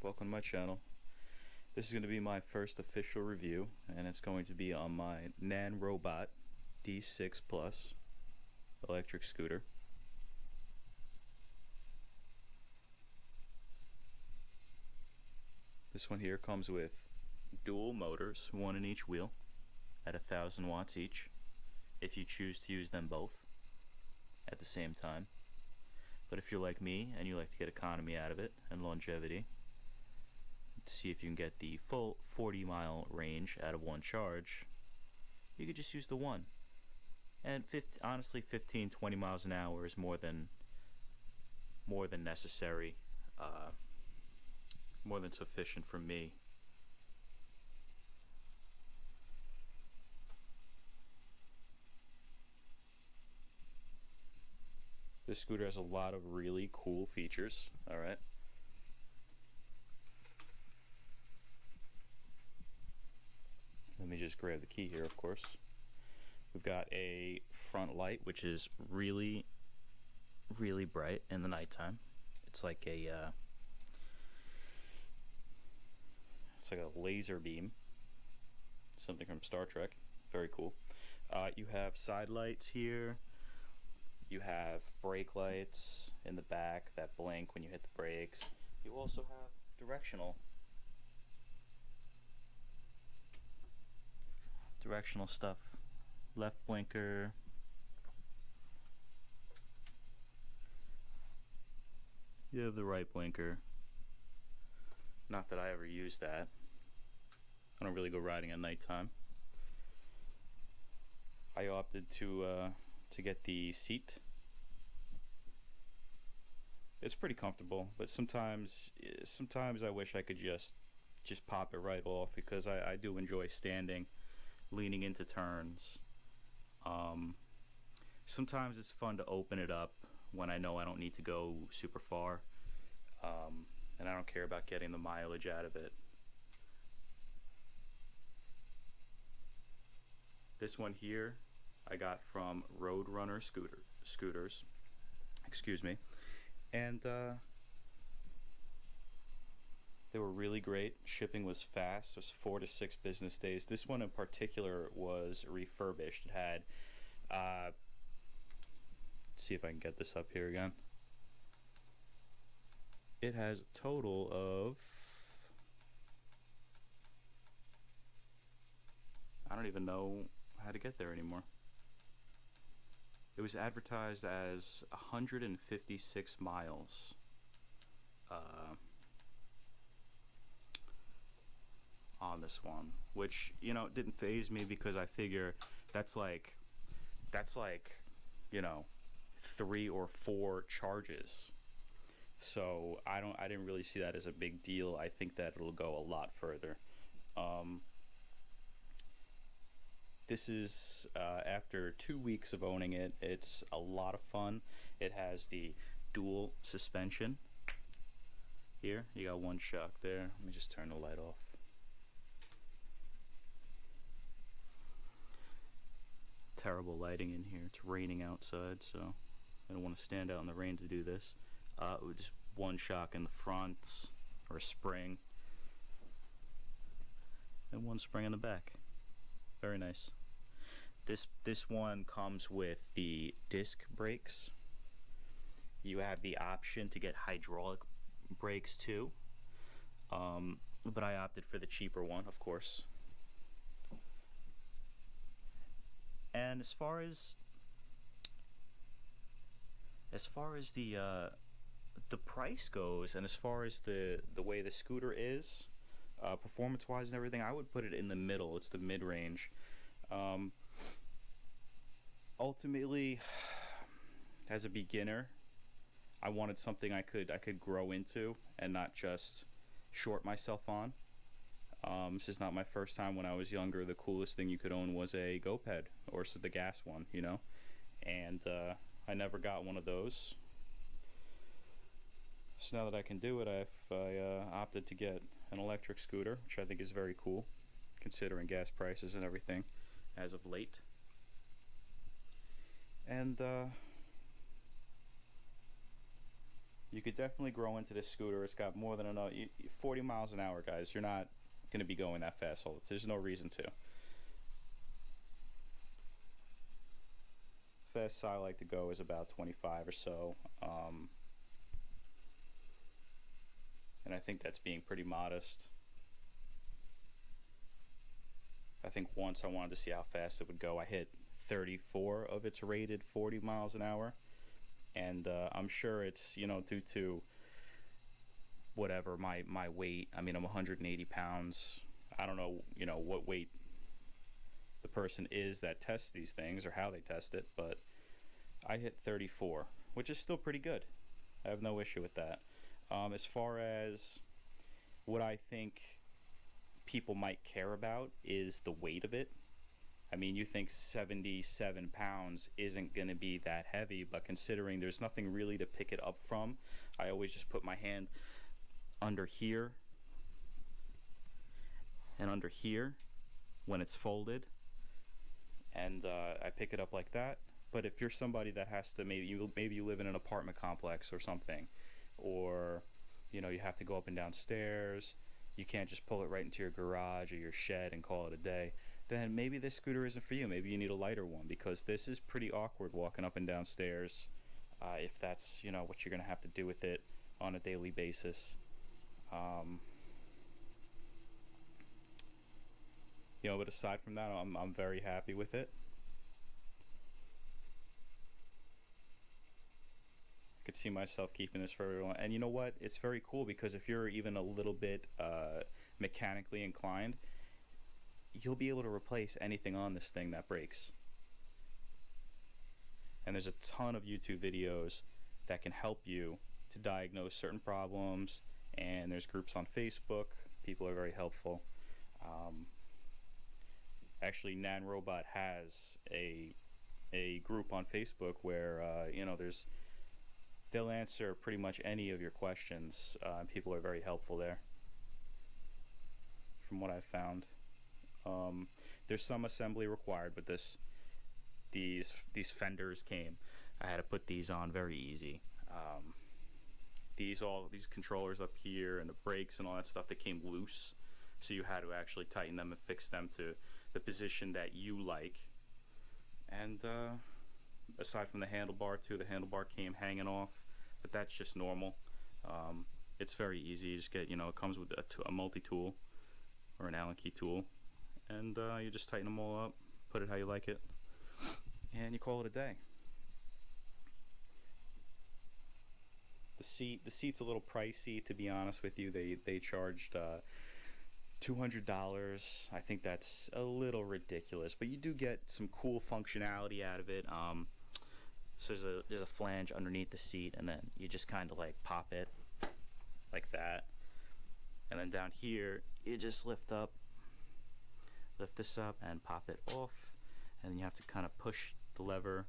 welcome to my channel. This is going to be my first official review, and it's going to be on my nanrobot D6 Plus electric scooter. This one here comes with dual motors, one in each wheel at 1,000 watts each, if you choose to use them both at the same time. But if you're like me and you like to get economy out of it and longevity, to see if you can get the full 40-mile range out of one charge, you could just use the one. And honestly, 15-20 miles an hour is more than necessary, more than sufficient for me. This scooter has a lot of really cool features. Alright. Let me just grab the key here, of course. We've got a front light, which is really, really bright in the nighttime. It's like a laser beam. Something from Star Trek. Very cool. You have side lights here. You have brake lights in the back that blink when you hit the brakes. You also have directional stuff. Left blinker. You have the right blinker. Not that I ever use that. I don't really go riding at nighttime. I opted to get the seat. It's pretty comfortable, but sometimes I wish I could just pop it right off, because I do enjoy standing, leaning into turns. Sometimes it's fun to open it up when I know I don't need to go super far, and I don't care about getting the mileage out of it. This one here I got from Roadrunner Scooters, excuse me, and they were really great. Shipping was fast. It was 4 to 6 business days. This one in particular was refurbished. It had let's see if I can get this up here again. It has a total of, I don't even know how to get there anymore. It was advertised as 156 miles on this one, which, you know, didn't faze me, because I figure that's like 3 or 4 charges. So I didn't really see that as a big deal. I think that it'll go a lot further. This is after 2 weeks of owning it. It's a lot of fun. It has the dual suspension here. You got one shock there. Let me just turn the light off. Terrible lighting in here. It's raining outside, so I don't want to stand out in the rain to do this. Just one shock in the front, or a spring, and one spring in the back. Very nice. This one comes with the disc brakes. You have the option to get hydraulic brakes too, but I opted for the cheaper one, of course. And as far as the price goes, and as far as the way the scooter is, performance wise and everything, I would put it in the middle. It's the mid-range. Ultimately, as a beginner, I wanted something I could grow into and not just short myself on. This is not my first time. When I was younger, the coolest thing you could own was a GoPed, or the gas one, you know, and I never got one of those. So now that I can do it, I opted to get an electric scooter, which I think is very cool, considering gas prices and everything as of late. And You could definitely grow into this scooter. It's got more than enough. 40 miles an hour, guys. You're not going to be going that fast. There's no reason to. Fastest I like to go is about 25 or so. And I think that's being pretty modest. I think once I wanted to see how fast it would go. I hit 34 of its rated 40 miles an hour. And I'm sure it's, you know, due to whatever my weight. I mean, I'm 180 pounds. I don't know, you know, what weight the person is that tests these things or how they test it, but I hit 34, which is still pretty good. I have no issue with that. As far as what I think people might care about is the weight of it. I mean, you think 77 pounds isn't going to be that heavy, but considering there's nothing really to pick it up from, I always just put my hand under here and under here when it's folded, and I pick it up like that. But if you're somebody that has to, maybe you live in an apartment complex or something, or you know, you have to go up and down stairs, you can't just pull it right into your garage or your shed and call it a day, then maybe this scooter isn't for you. Maybe you need a lighter one, because this is pretty awkward walking up and down stairs, if that's, you know, what you're gonna have to do with it on a daily basis. You know, but aside from that, I'm very happy with it. I could see myself keeping this for everyone. And you know what? It's very cool, because if you're even a little bit mechanically inclined, you'll be able to replace anything on this thing that breaks. And there's a ton of YouTube videos that can help you to diagnose certain problems, and there's groups on Facebook. People are very helpful. Actually, nanrobot has a group on Facebook where you know, they'll answer pretty much any of your questions. People are very helpful there, from what I've found. There's some assembly required, but these fenders came. I had to put these on very easy. These controllers up here and the brakes and all that stuff, they came loose, so you had to actually tighten them and fix them to the position that you like. And aside from the handlebar too, the handlebar came hanging off, but that's just normal. It's very easy. You just get, you know, it comes with a multi-tool or an Allen key tool, and you just tighten them all up, put it how you like it, and you call it a day. The seat's a little pricey, to be honest with you. They charged $200. I think that's a little ridiculous, but you do get some cool functionality out of it. So there's a flange underneath the seat, and then you just kind of like pop it like that, and then down here you just lift this up and pop it off, and then you have to kind of push the lever,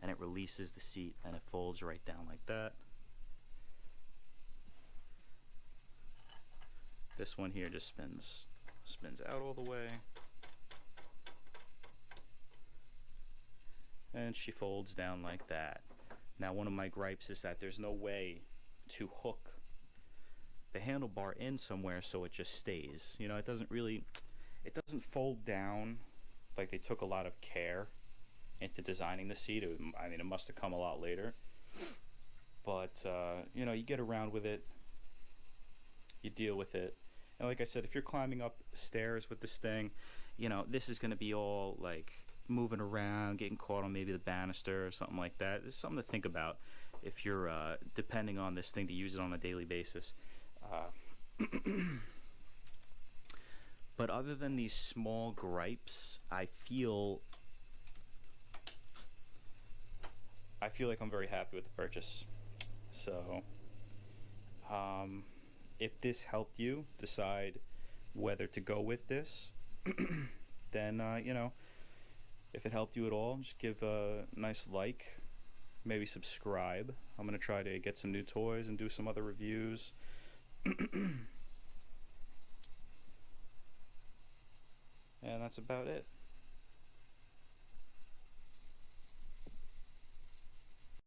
and it releases the seat, and it folds right down like that. This one here just spins out all the way, and she folds down like that. Now, one of my gripes is that there's no way to hook the handlebar in somewhere so it just stays. You know, it doesn't fold down. Like, they took a lot of care into designing the seat. I mean, it must have come a lot later, but you know, you get around with it, you deal with it. And like I said, if you're climbing up stairs with this thing, you know, this is going to be all like moving around, getting caught on maybe the banister or something like that. It's something to think about if you're depending on this thing to use it on a daily basis. But other than these small gripes, I feel like I'm very happy with the purchase. So if this helped you decide whether to go with this, then you know, if it helped you at all, just give a nice like, maybe subscribe. I'm gonna try to get some new toys and do some other reviews. And that's about it.